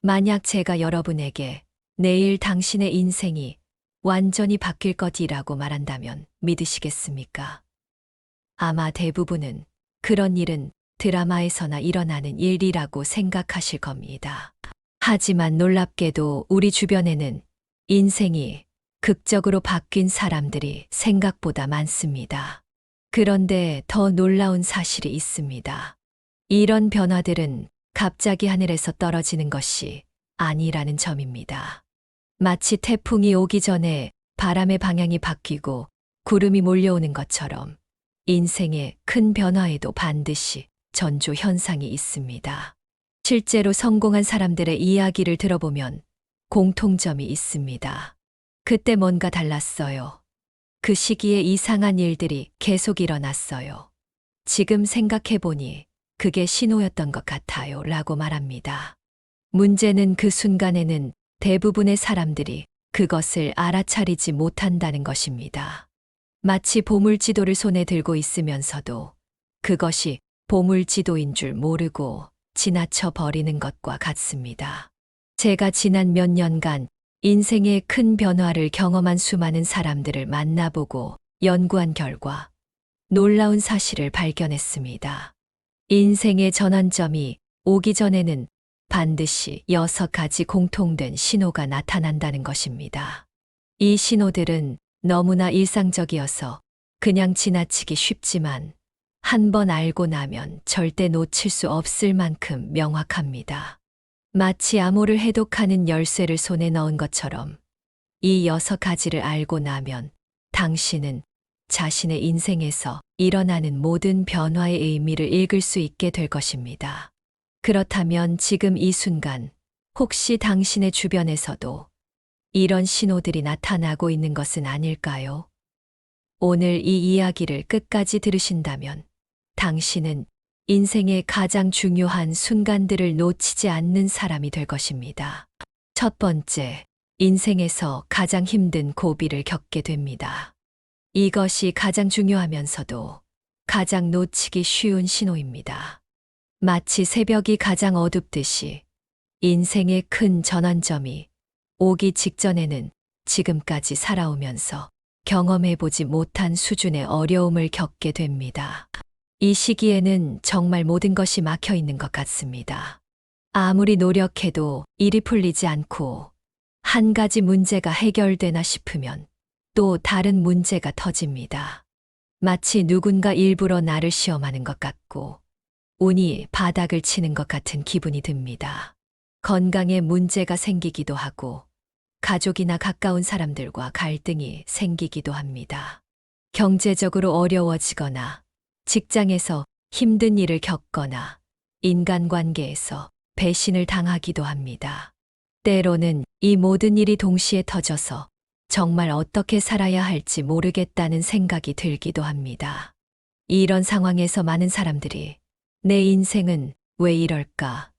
만약 제가 여러분에게 내일 당신의 인생이 완전히 바뀔 것이라고 말한다면 믿으시겠습니까? 아마 대부분은 그런 일은 드라마에서나 일어나는 일이라고 생각하실 겁니다. 하지만 놀랍게도 우리 주변에는 인생이 극적으로 바뀐 사람들이 생각보다 많습니다. 그런데 더 놀라운 사실이 있습니다. 이런 변화들은 갑자기 하늘에서 떨어지는 것이 아니라는 점입니다. 마치 태풍이 오기 전에 바람의 방향이 바뀌고 구름이 몰려오는 것처럼 인생의 큰 변화에도 반드시 전조 현상이 있습니다. 실제로 성공한 사람들의 이야기를 들어보면 공통점이 있습니다. 그때 뭔가 달랐어요. 그 시기에 이상한 일들이 계속 일어났어요. 지금 생각해보니 그게 신호였던 것 같아요. 라고 말합니다. 문제는 그 순간에는 대부분의 사람들이 그것을 알아차리지 못한다는 것입니다. 마치 보물지도를 손에 들고 있으면서도 그것이 보물지도인 줄 모르고 지나쳐 버리는 것과 같습니다. 제가 지난 몇 년간 인생의 큰 변화를 경험한 수많은 사람들을 만나보고 연구한 결과 놀라운 사실을 발견했습니다. 인생의 전환점이 오기 전에는 반드시 6가지 공통된 신호가 나타난다는 것입니다. 이 신호들은 너무나 일상적이어서 그냥 지나치기 쉽지만 한 번 알고 나면 절대 놓칠 수 없을 만큼 명확합니다. 마치 암호를 해독하는 열쇠를 손에 넣은 것처럼 이 6가지를 알고 나면 당신은 자신의 인생에서 일어나는 모든 변화의 의미를 읽을 수 있게 될 것입니다. 그렇다면 지금 이 순간 혹시 당신의 주변에서도 이런 신호들이 나타나고 있는 것은 아닐까요? 오늘 이 이야기를 끝까지 들으신다면 당신은 인생의 가장 중요한 순간들을 놓치지 않는 사람이 될 것입니다. 첫 번째, 인생에서 가장 힘든 고비를 겪게 됩니다. 이것이 가장 중요하면서도 가장 놓치기 쉬운 신호입니다. 마치 새벽이 가장 어둡듯이 인생의 큰 전환점이 오기 직전에는 지금까지 살아오면서 경험해보지 못한 수준의 어려움을 겪게 됩니다. 이 시기에는 정말 모든 것이 막혀 있는 것 같습니다. 아무리 노력해도 일이 풀리지 않고 한 가지 문제가 해결되나 싶으면 또 다른 문제가 터집니다. 마치 누군가 일부러 나를 시험하는 것 같고 운이 바닥을 치는 것 같은 기분이 듭니다. 건강에 문제가 생기기도 하고 가족이나 가까운 사람들과 갈등이 생기기도 합니다. 경제적으로 어려워지거나 직장에서 힘든 일을 겪거나 인간관계에서 배신을 당하기도 합니다. 때로는 이 모든 일이 동시에 터져서 정말 어떻게 살아야 할지 모르겠다는 생각이 들기도 합니다. 이런 상황에서 많은 사람들이 내 인생은 왜 이럴까?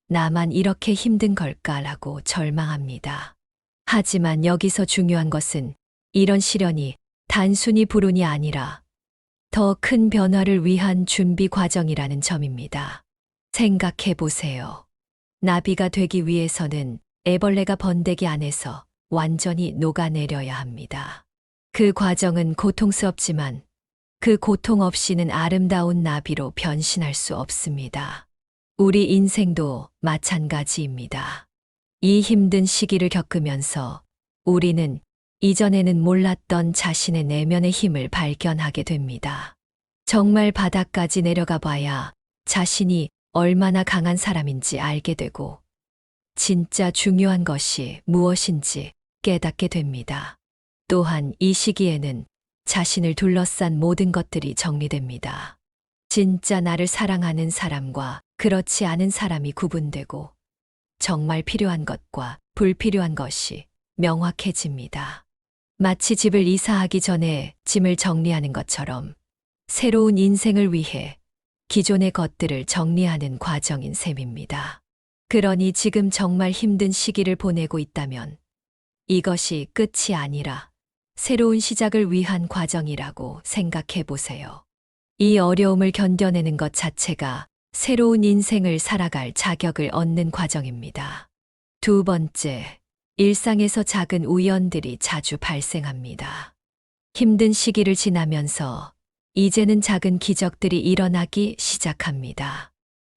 나만 이렇게 힘든 걸까라고 절망합니다. 하지만 여기서 중요한 것은 이런 시련이 단순히 불운이 아니라 더 큰 변화를 위한 준비 과정이라는 점입니다. 생각해 보세요. 나비가 되기 위해서는 애벌레가 번데기 안에서 완전히 녹아내려야 합니다. 그 과정은 고통스럽지만 그 고통 없이는 아름다운 나비로 변신할 수 없습니다. 우리 인생도 마찬가지입니다. 이 힘든 시기를 겪으면서 우리는 이전에는 몰랐던 자신의 내면의 힘을 발견하게 됩니다. 정말 바닥까지 내려가 봐야 자신이 얼마나 강한 사람인지 알게 되고 진짜 중요한 것이 무엇인지 깨닫게 됩니다. 또한 이 시기에는 자신을 둘러싼 모든 것들이 정리됩니다. 진짜 나를 사랑하는 사람과 그렇지 않은 사람이 구분되고 정말 필요한 것과 불필요한 것이 명확해집니다. 마치 집을 이사하기 전에 짐을 정리하는 것처럼 새로운 인생을 위해 기존의 것들을 정리하는 과정인 셈입니다. 그러니 지금 정말 힘든 시기를 보내고 있다면 이것이 끝이 아니라 새로운 시작을 위한 과정이라고 생각해 보세요. 이 어려움을 견뎌내는 것 자체가 새로운 인생을 살아갈 자격을 얻는 과정입니다. 두 번째, 일상에서 작은 우연들이 자주 발생합니다. 힘든 시기를 지나면서 이제는 작은 기적들이 일어나기 시작합니다.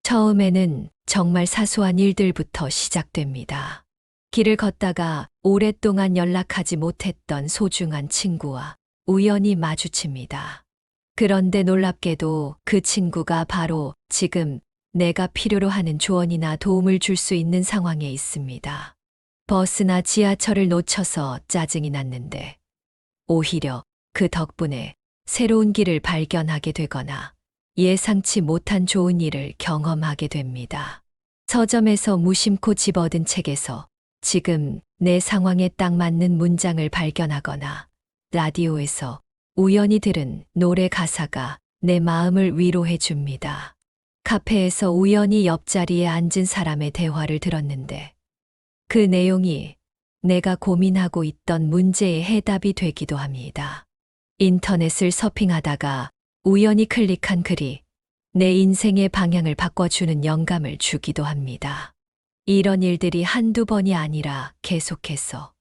처음에는 정말 사소한 일들부터 시작됩니다. 길을 걷다가 오랫동안 연락하지 못했던 소중한 친구와 우연히 마주칩니다. 그런데 놀랍게도 그 친구가 바로 지금 내가 필요로 하는 조언이나 도움을 줄 수 있는 상황에 있습니다. 버스나 지하철을 놓쳐서 짜증이 났는데 오히려 그 덕분에 새로운 길을 발견하게 되거나 예상치 못한 좋은 일을 경험하게 됩니다. 서점에서 무심코 집어든 책에서 지금 내 상황에 딱 맞는 문장을 발견하거나 라디오에서 우연히 들은 노래 가사가 내 마음을 위로해 줍니다. 카페에서 우연히 옆자리에 앉은 사람의 대화를 들었는데 그 내용이 내가 고민하고 있던 문제의 해답이 되기도 합니다. 인터넷을 서핑하다가 우연히 클릭한 글이 내 인생의 방향을 바꿔주는 영감을 주기도 합니다. 이런 일들이 한두 번이 아니라 계속해서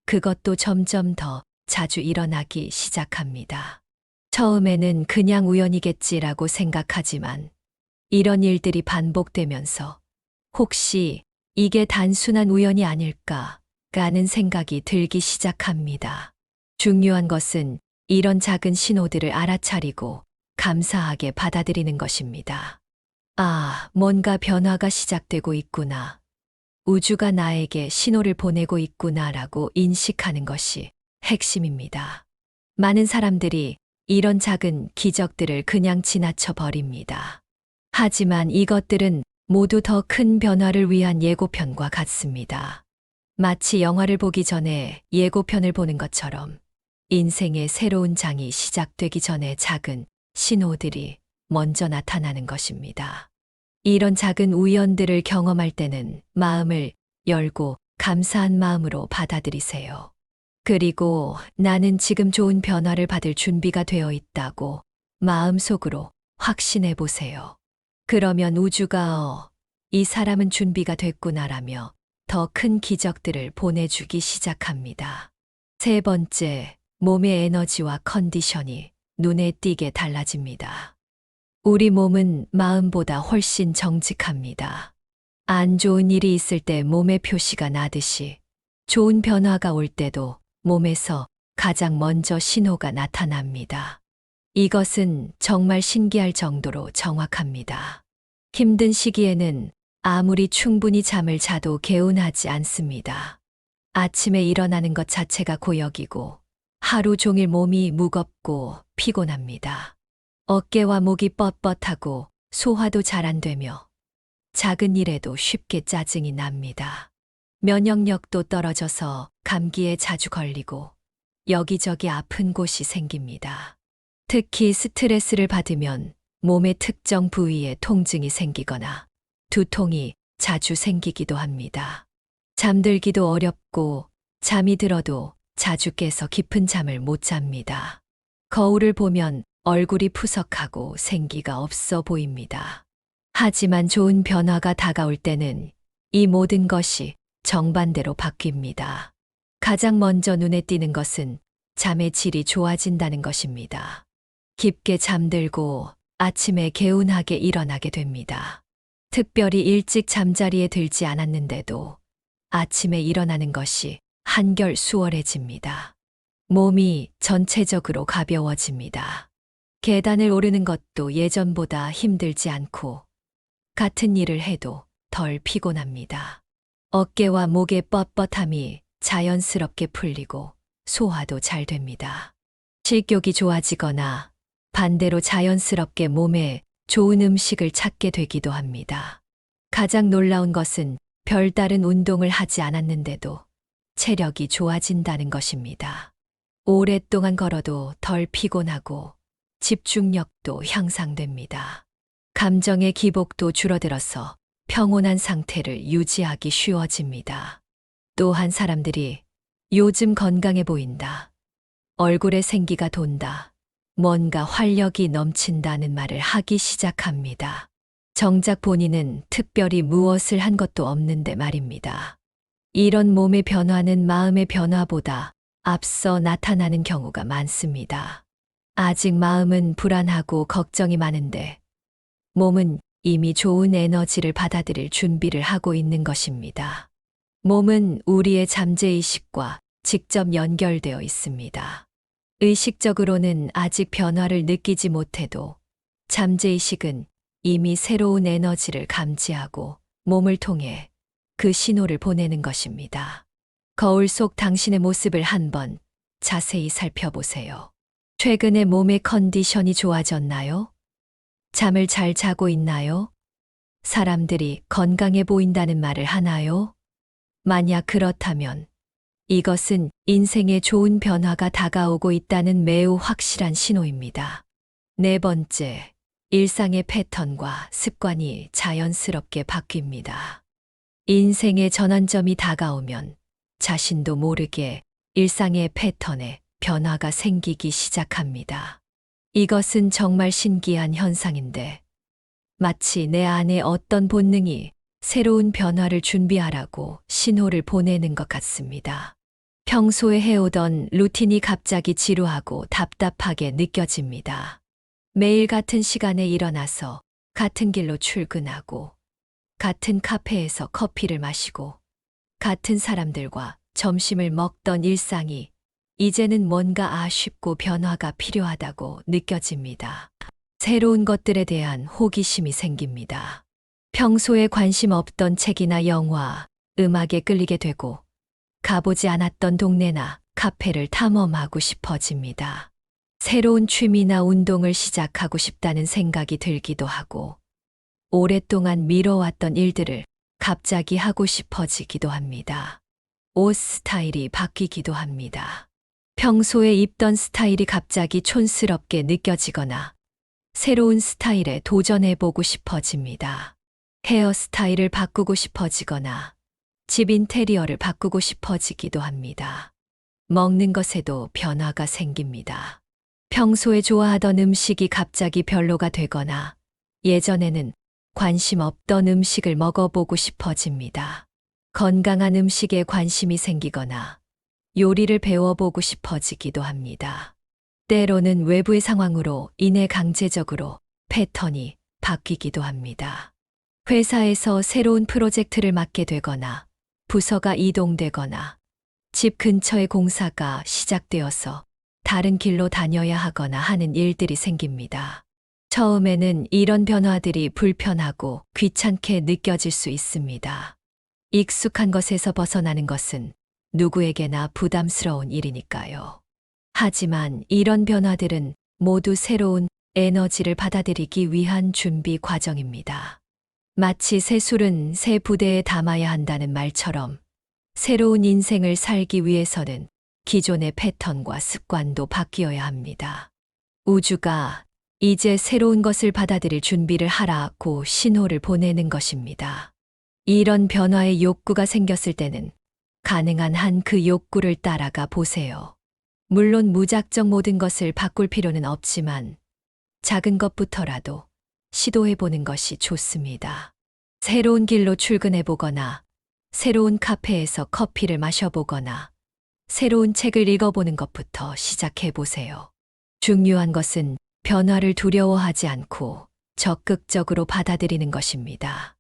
그것도 점점 더 자주 일어나기 시작합니다. 처음에는 그냥 우연이겠지라고 생각하지만 이런 일들이 반복되면서 혹시 이게 단순한 우연이 아닐까라는 생각이 들기 시작합니다. 중요한 것은 이런 작은 신호들을 알아차리고 감사하게 받아들이는 것입니다. 아, 뭔가 변화가 시작되고 있구나. 우주가 나에게 신호를 보내고 있구나라고 인식하는 것이 핵심입니다. 많은 사람들이 이런 작은 기적들을 그냥 지나쳐 버립니다. 하지만 이것들은 모두 더 큰 변화를 위한 예고편과 같습니다. 마치 영화를 보기 전에 예고편을 보는 것처럼 인생의 새로운 장이 시작되기 전에 작은 신호들이 먼저 나타나는 것입니다. 이런 작은 우연들을 경험할 때는 마음을 열고 감사한 마음으로 받아들이세요. 그리고 나는 지금 좋은 변화를 받을 준비가 되어 있다고 마음속으로 확신해 보세요. 그러면 우주가 이 사람은 준비가 됐구나라며 더 큰 기적들을 보내주기 시작합니다. 세 번째, 몸의 에너지와 컨디션이 눈에 띄게 달라집니다. 우리 몸은 마음보다 훨씬 정직합니다. 안 좋은 일이 있을 때 몸의 표시가 나듯이 좋은 변화가 올 때도 몸에서 가장 먼저 신호가 나타납니다. 이것은 정말 신기할 정도로 정확합니다. 힘든 시기에는 아무리 충분히 잠을 자도 개운하지 않습니다. 아침에 일어나는 것 자체가 고역이고 하루 종일 몸이 무겁고 피곤합니다. 어깨와 목이 뻣뻣하고 소화도 잘 안 되며 작은 일에도 쉽게 짜증이 납니다. 면역력도 떨어져서 감기에 자주 걸리고 여기저기 아픈 곳이 생깁니다. 특히 스트레스를 받으면 몸의 특정 부위에 통증이 생기거나 두통이 자주 생기기도 합니다. 잠들기도 어렵고 잠이 들어도 자주 깨서 깊은 잠을 못 잡니다. 거울을 보면 얼굴이 푸석하고 생기가 없어 보입니다. 하지만 좋은 변화가 다가올 때는 이 모든 것이 정반대로 바뀝니다. 가장 먼저 눈에 띄는 것은 잠의 질이 좋아진다는 것입니다. 깊게 잠들고 아침에 개운하게 일어나게 됩니다. 특별히 일찍 잠자리에 들지 않았는데도 아침에 일어나는 것이 한결 수월해집니다. 몸이 전체적으로 가벼워집니다. 계단을 오르는 것도 예전보다 힘들지 않고 같은 일을 해도 덜 피곤합니다. 어깨와 목의 뻣뻣함이 자연스럽게 풀리고 소화도 잘 됩니다. 식욕이 좋아지거나 반대로 자연스럽게 몸에 좋은 음식을 찾게 되기도 합니다. 가장 놀라운 것은 별다른 운동을 하지 않았는데도 체력이 좋아진다는 것입니다. 오랫동안 걸어도 덜 피곤하고 집중력도 향상됩니다. 감정의 기복도 줄어들어서 평온한 상태를 유지하기 쉬워집니다. 또한 사람들이 요즘 건강해 보인다. 얼굴에 생기가 돈다. 뭔가 활력이 넘친다는 말을 하기 시작합니다. 정작 본인은 특별히 무엇을 한 것도 없는데 말입니다. 이런 몸의 변화는 마음의 변화보다 앞서 나타나는 경우가 많습니다. 아직 마음은 불안하고 걱정이 많은데 몸은 이미 좋은 에너지를 받아들일 준비를 하고 있는 것입니다. 몸은 우리의 잠재의식과 직접 연결되어 있습니다. 의식적으로는 아직 변화를 느끼지 못해도 잠재의식은 이미 새로운 에너지를 감지하고 몸을 통해 그 신호를 보내는 것입니다. 거울 속 당신의 모습을 한번 자세히 살펴보세요. 최근에 몸의 컨디션이 좋아졌나요? 잠을 잘 자고 있나요? 사람들이 건강해 보인다는 말을 하나요? 만약 그렇다면 이것은 인생에 좋은 변화가 다가오고 있다는 매우 확실한 신호입니다. 네 번째, 일상의 패턴과 습관이 자연스럽게 바뀝니다. 인생의 전환점이 다가오면 자신도 모르게 일상의 패턴에 변화가 생기기 시작합니다. 이것은 정말 신기한 현상인데 마치 내 안에 어떤 본능이 새로운 변화를 준비하라고 신호를 보내는 것 같습니다. 평소에 해오던 루틴이 갑자기 지루하고 답답하게 느껴집니다. 매일 같은 시간에 일어나서 같은 길로 출근하고 같은 카페에서 커피를 마시고 같은 사람들과 점심을 먹던 일상이 이제는 뭔가 아쉽고 변화가 필요하다고 느껴집니다. 새로운 것들에 대한 호기심이 생깁니다. 평소에 관심 없던 책이나 영화, 음악에 끌리게 되고 가보지 않았던 동네나 카페를 탐험하고 싶어집니다. 새로운 취미나 운동을 시작하고 싶다는 생각이 들기도 하고 오랫동안 미뤄왔던 일들을 갑자기 하고 싶어지기도 합니다. 옷 스타일이 바뀌기도 합니다. 평소에 입던 스타일이 갑자기 촌스럽게 느껴지거나 새로운 스타일에 도전해보고 싶어집니다. 헤어스타일을 바꾸고 싶어지거나 집 인테리어를 바꾸고 싶어지기도 합니다. 먹는 것에도 변화가 생깁니다. 평소에 좋아하던 음식이 갑자기 별로가 되거나 예전에는 관심 없던 음식을 먹어보고 싶어집니다. 건강한 음식에 관심이 생기거나 요리를 배워보고 싶어지기도 합니다. 때로는 외부의 상황으로 인해 강제적으로 패턴이 바뀌기도 합니다. 회사에서 새로운 프로젝트를 맡게 되거나 부서가 이동되거나 집 근처의 공사가 시작되어서 다른 길로 다녀야 하거나 하는 일들이 생깁니다. 처음에는 이런 변화들이 불편하고 귀찮게 느껴질 수 있습니다. 익숙한 것에서 벗어나는 것은 누구에게나 부담스러운 일이니까요. 하지만 이런 변화들은 모두 새로운 에너지를 받아들이기 위한 준비 과정입니다. 마치 새 술은 새 부대에 담아야 한다는 말처럼 새로운 인생을 살기 위해서는 기존의 패턴과 습관도 바뀌어야 합니다. 우주가 이제 새로운 것을 받아들일 준비를 하라고 신호를 보내는 것입니다. 이런 변화의 욕구가 생겼을 때는 가능한 한 그 욕구를 따라가 보세요. 물론 무작정 모든 것을 바꿀 필요는 없지만 작은 것부터라도 시도해보는 것이 좋습니다. 새로운 길로 출근해보거나 새로운 카페에서 커피를 마셔보거나 새로운 책을 읽어보는 것부터 시작해보세요. 중요한 것은 변화를 두려워하지 않고 적극적으로 받아들이는 것입니다.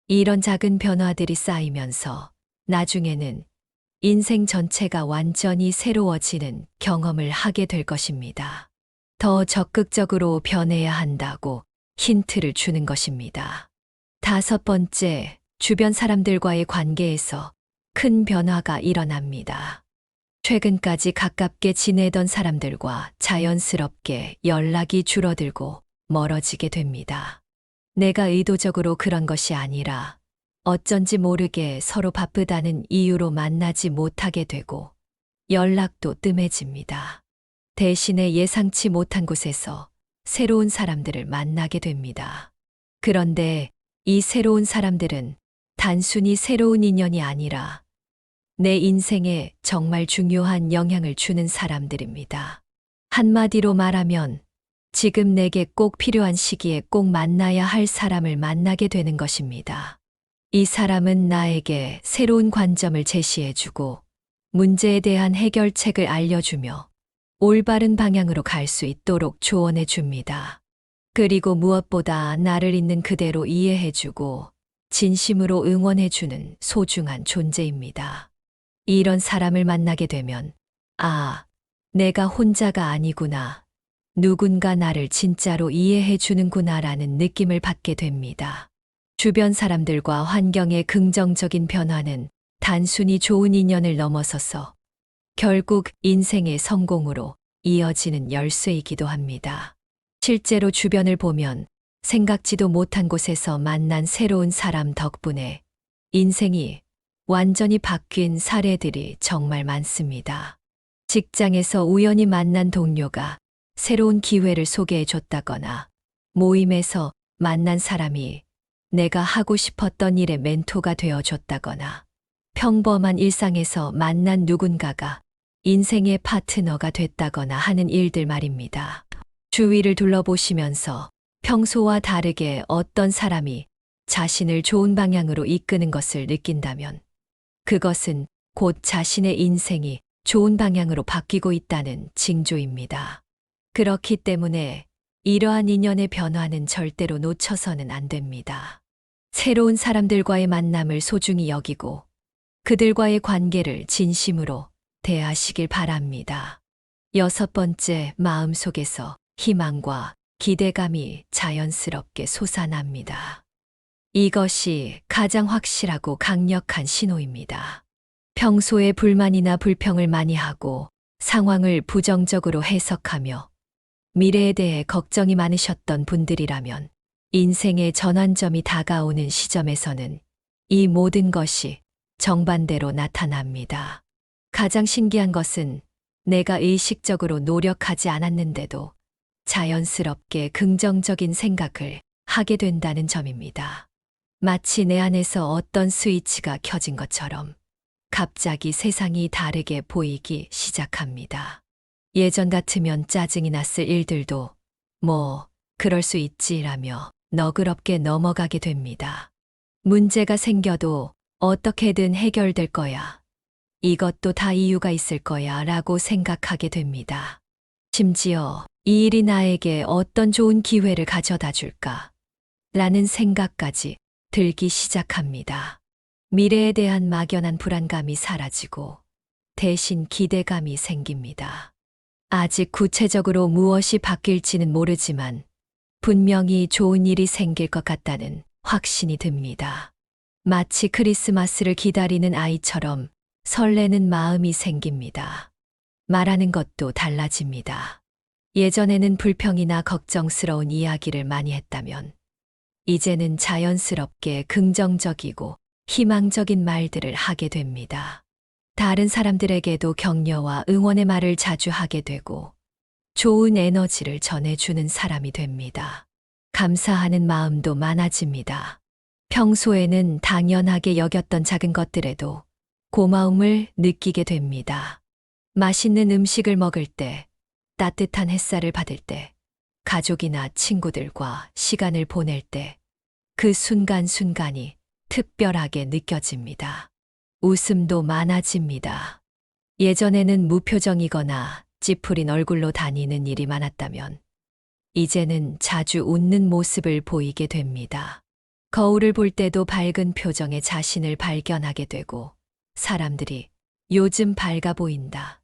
이런 작은 변화들이 쌓이면서 나중에는 인생 전체가 완전히 새로워지는 경험을 하게 될 것입니다. 더 적극적으로 변해야 한다고 힌트를 주는 것입니다. 다섯 번째, 주변 사람들과의 관계에서 큰 변화가 일어납니다. 최근까지 가깝게 지내던 사람들과 자연스럽게 연락이 줄어들고 멀어지게 됩니다. 내가 의도적으로 그런 것이 아니라 어쩐지 모르게 서로 바쁘다는 이유로 만나지 못하게 되고 연락도 뜸해집니다. 대신에 예상치 못한 곳에서 새로운 사람들을 만나게 됩니다. 그런데 이 새로운 사람들은 단순히 새로운 인연이 아니라 내 인생에 정말 중요한 영향을 주는 사람들입니다. 한마디로 말하면 지금 내게 꼭 필요한 시기에 꼭 만나야 할 사람을 만나게 되는 것입니다. 이 사람은 나에게 새로운 관점을 제시해주고 문제에 대한 해결책을 알려주며 올바른 방향으로 갈 수 있도록 조언해 줍니다. 그리고 무엇보다 나를 있는 그대로 이해해주고 진심으로 응원해주는 소중한 존재입니다. 이런 사람을 만나게 되면, 아, 내가 혼자가 아니구나. 누군가 나를 진짜로 이해해주는구나라는 느낌을 받게 됩니다. 주변 사람들과 환경의 긍정적인 변화는 단순히 좋은 인연을 넘어서서 결국 인생의 성공으로 이어지는 열쇠이기도 합니다. 실제로 주변을 보면 생각지도 못한 곳에서 만난 새로운 사람 덕분에 인생이 완전히 바뀐 사례들이 정말 많습니다. 직장에서 우연히 만난 동료가 새로운 기회를 소개해 줬다거나 모임에서 만난 사람이 내가 하고 싶었던 일의 멘토가 되어 줬다거나 평범한 일상에서 만난 누군가가 인생의 파트너가 됐다거나 하는 일들 말입니다. 주위를 둘러보시면서 평소와 다르게 어떤 사람이 자신을 좋은 방향으로 이끄는 것을 느낀다면 그것은 곧 자신의 인생이 좋은 방향으로 바뀌고 있다는 징조입니다. 그렇기 때문에 이러한 인연의 변화는 절대로 놓쳐서는 안 됩니다. 새로운 사람들과의 만남을 소중히 여기고 그들과의 관계를 진심으로 대하시길 바랍니다. 6번째, 마음속에서 희망과 기대감이 자연스럽게 솟아납니다. 이것이 가장 확실하고 강력한 신호입니다. 평소에 불만이나 불평을 많이 하고 상황을 부정적으로 해석하며 미래에 대해 걱정이 많으셨던 분들이라면 인생의 전환점이 다가오는 시점에서는 이 모든 것이 정반대로 나타납니다. 가장 신기한 것은 내가 의식적으로 노력하지 않았는데도 자연스럽게 긍정적인 생각을 하게 된다는 점입니다. 마치 내 안에서 어떤 스위치가 켜진 것처럼 갑자기 세상이 다르게 보이기 시작합니다. 예전 같으면 짜증이 났을 일들도 그럴 수 있지라며 너그럽게 넘어가게 됩니다. 문제가 생겨도 어떻게든 해결될 거야. 이것도 다 이유가 있을 거야 라고 생각하게 됩니다. 심지어 이 일이 나에게 어떤 좋은 기회를 가져다 줄까? 라는 생각까지 들기 시작합니다. 미래에 대한 막연한 불안감이 사라지고 대신 기대감이 생깁니다. 아직 구체적으로 무엇이 바뀔지는 모르지만 분명히 좋은 일이 생길 것 같다는 확신이 듭니다. 마치 크리스마스를 기다리는 아이처럼 설레는 마음이 생깁니다. 말하는 것도 달라집니다. 예전에는 불평이나 걱정스러운 이야기를 많이 했다면 이제는 자연스럽게 긍정적이고 희망적인 말들을 하게 됩니다. 다른 사람들에게도 격려와 응원의 말을 자주 하게 되고 좋은 에너지를 전해주는 사람이 됩니다. 감사하는 마음도 많아집니다. 평소에는 당연하게 여겼던 작은 것들에도 고마움을 느끼게 됩니다. 맛있는 음식을 먹을 때, 따뜻한 햇살을 받을 때, 가족이나 친구들과 시간을 보낼 때, 그 순간순간이 특별하게 느껴집니다. 웃음도 많아집니다. 예전에는 무표정이거나 찌푸린 얼굴로 다니는 일이 많았다면, 이제는 자주 웃는 모습을 보이게 됩니다. 거울을 볼 때도 밝은 표정의 자신을 발견하게 되고, 사람들이 요즘 밝아 보인다.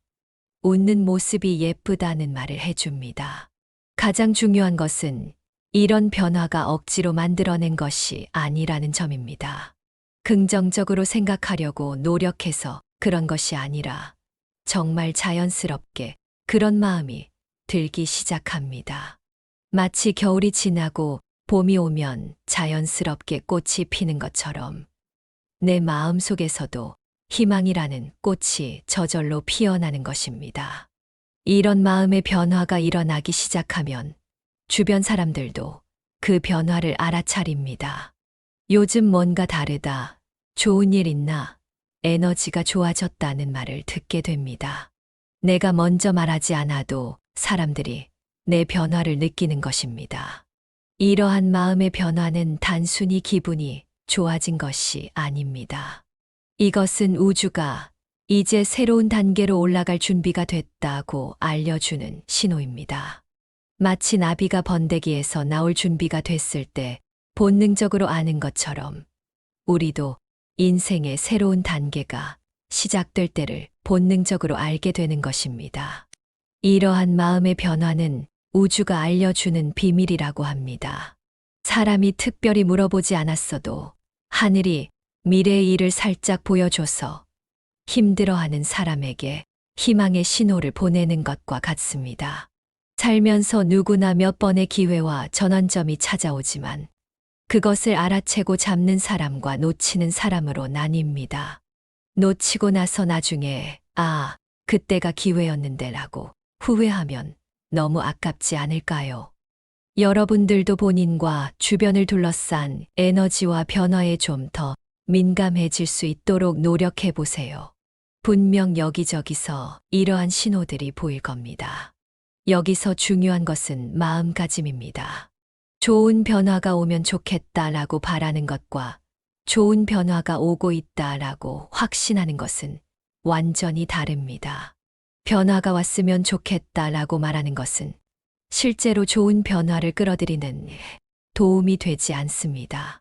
웃는 모습이 예쁘다는 말을 해줍니다. 가장 중요한 것은 이런 변화가 억지로 만들어낸 것이 아니라는 점입니다. 긍정적으로 생각하려고 노력해서 그런 것이 아니라 정말 자연스럽게 그런 마음이 들기 시작합니다. 마치 겨울이 지나고 봄이 오면 자연스럽게 꽃이 피는 것처럼 내 마음 속에서도 희망이라는 꽃이 저절로 피어나는 것입니다. 이런 마음의 변화가 일어나기 시작하면 주변 사람들도 그 변화를 알아차립니다. 요즘 뭔가 다르다, 좋은 일 있나, 에너지가 좋아졌다는 말을 듣게 됩니다. 내가 먼저 말하지 않아도 사람들이 내 변화를 느끼는 것입니다. 이러한 마음의 변화는 단순히 기분이 좋아진 것이 아닙니다. 이것은 우주가 이제 새로운 단계로 올라갈 준비가 됐다고 알려주는 신호입니다. 마치 나비가 번데기에서 나올 준비가 됐을 때 본능적으로 아는 것처럼 우리도 인생의 새로운 단계가 시작될 때를 본능적으로 알게 되는 것입니다. 이러한 마음의 변화는 우주가 알려주는 비밀이라고 합니다. 사람이 특별히 물어보지 않았어도 하늘이 미래의 일을 살짝 보여줘서 힘들어하는 사람에게 희망의 신호를 보내는 것과 같습니다. 살면서 누구나 몇 번의 기회와 전환점이 찾아오지만 그것을 알아채고 잡는 사람과 놓치는 사람으로 나뉩니다. 놓치고 나서 나중에 그때가 기회였는데라고 후회하면 너무 아깝지 않을까요? 여러분들도 본인과 주변을 둘러싼 에너지와 변화에 좀 더 민감해질 수 있도록 노력해 보세요. 분명 여기저기서 이러한 신호들이 보일 겁니다. 여기서 중요한 것은 마음가짐입니다. 좋은 변화가 오면 좋겠다라고 바라는 것과 좋은 변화가 오고 있다라고 확신하는 것은 완전히 다릅니다. 변화가 왔으면 좋겠다라고 말하는 것은 실제로 좋은 변화를 끌어들이는 도움이 되지 않습니다.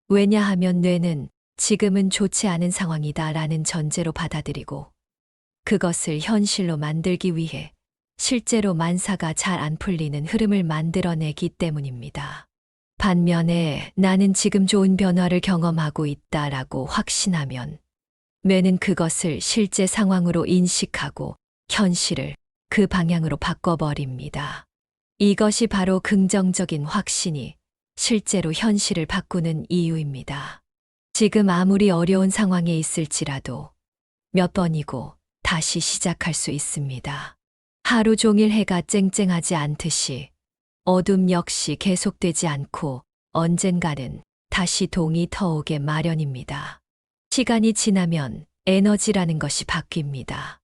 왜냐하면 뇌는 지금은 좋지 않은 상황이다라는 전제로 받아들이고 그것을 현실로 만들기 위해 실제로 만사가 잘 안 풀리는 흐름을 만들어내기 때문입니다. 반면에 나는 지금 좋은 변화를 경험하고 있다라고 확신하면 뇌는 그것을 실제 상황으로 인식하고 현실을 그 방향으로 바꿔버립니다. 이것이 바로 긍정적인 확신이 실제로 현실을 바꾸는 이유입니다. 지금 아무리 어려운 상황에 있을지라도 몇 번이고 다시 시작할 수 있습니다. 하루 종일 해가 쨍쨍하지 않듯이 어둠 역시 계속되지 않고 언젠가는 다시 동이 터오게 마련입니다. 시간이 지나면 에너지라는 것이 바뀝니다.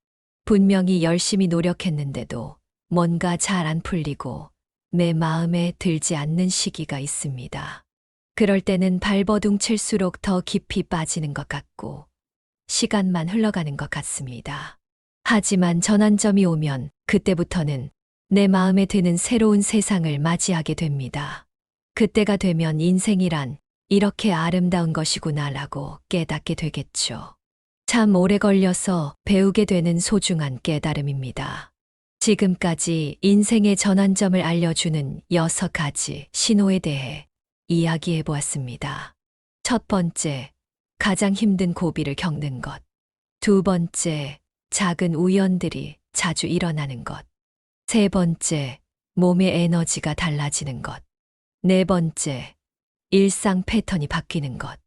분명히 열심히 노력했는데도 뭔가 잘 안 풀리고 내 마음에 들지 않는 시기가 있습니다. 그럴 때는 발버둥 칠수록 더 깊이 빠지는 것 같고 시간만 흘러가는 것 같습니다. 하지만 전환점이 오면 그때부터는 내 마음에 드는 새로운 세상을 맞이하게 됩니다. 그때가 되면 인생이란 이렇게 아름다운 것이구나라고 깨닫게 되겠죠. 참 오래 걸려서 배우게 되는 소중한 깨달음입니다. 지금까지 인생의 전환점을 알려주는 6가지 신호에 대해 이야기해 보았습니다. 첫 번째, 가장 힘든 고비를 겪는 것. 두 번째, 작은 우연들이 자주 일어나는 것. 세 번째, 몸의 에너지가 달라지는 것. 네 번째, 일상 패턴이 바뀌는 것.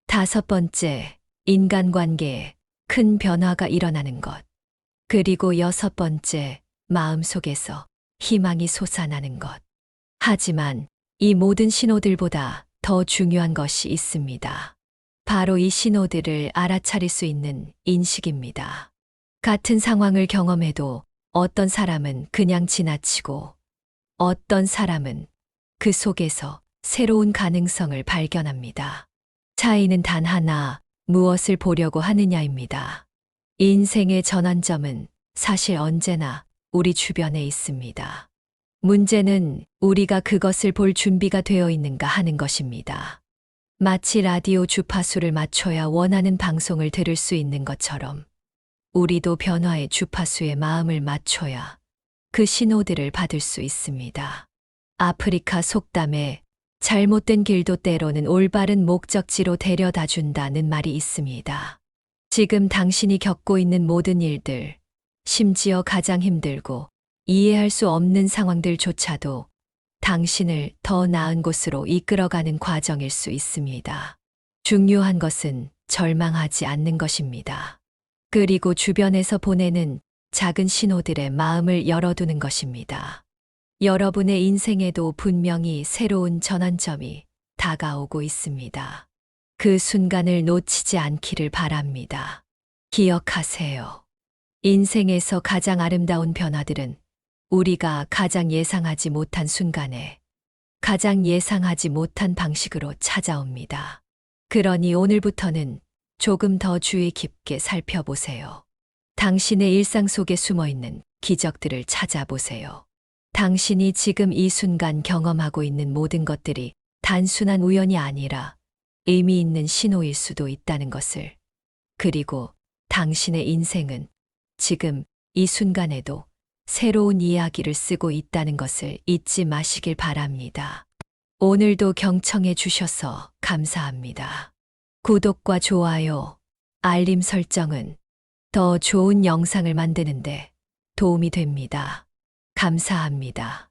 다섯 번째, 인간관계에 큰 변화가 일어나는 것. 그리고 여섯 번째, 마음속에서 희망이 솟아나는 것. 하지만 이 모든 신호들보다 더 중요한 것이 있습니다. 바로 이 신호들을 알아차릴 수 있는 인식입니다. 같은 상황을 경험해도 어떤 사람은 그냥 지나치고 어떤 사람은 그 속에서 새로운 가능성을 발견합니다. 차이는 단 하나, 무엇을 보려고 하느냐입니다. 인생의 전환점은 사실 언제나 우리 주변에 있습니다. 문제는 우리가 그것을 볼 준비가 되어 있는가 하는 것입니다. 마치 라디오 주파수를 맞춰야 원하는 방송을 들을 수 있는 것처럼 우리도 변화의 주파수에 마음을 맞춰야 그 신호들을 받을 수 있습니다. 아프리카 속담에 잘못된 길도 때로는 올바른 목적지로 데려다 준다는 말이 있습니다. 지금 당신이 겪고 있는 모든 일들, 심지어 가장 힘들고 이해할 수 없는 상황들조차도 당신을 더 나은 곳으로 이끌어가는 과정일 수 있습니다. 중요한 것은 절망하지 않는 것입니다. 그리고 주변에서 보내는 작은 신호들의 마음을 열어두는 것입니다. 여러분의 인생에도 분명히 새로운 전환점이 다가오고 있습니다. 그 순간을 놓치지 않기를 바랍니다. 기억하세요. 인생에서 가장 아름다운 변화들은 우리가 가장 예상하지 못한 순간에 가장 예상하지 못한 방식으로 찾아옵니다. 그러니 오늘부터는 조금 더 주의 깊게 살펴보세요. 당신의 일상 속에 숨어 있는 기적들을 찾아보세요. 당신이 지금 이 순간 경험하고 있는 모든 것들이 단순한 우연이 아니라 의미 있는 신호일 수도 있다는 것을. 그리고 당신의 인생은 지금 이 순간에도 새로운 이야기를 쓰고 있다는 것을 잊지 마시길 바랍니다. 오늘도 경청해 주셔서 감사합니다. 구독과 좋아요, 알림 설정은 더 좋은 영상을 만드는데 도움이 됩니다. 감사합니다.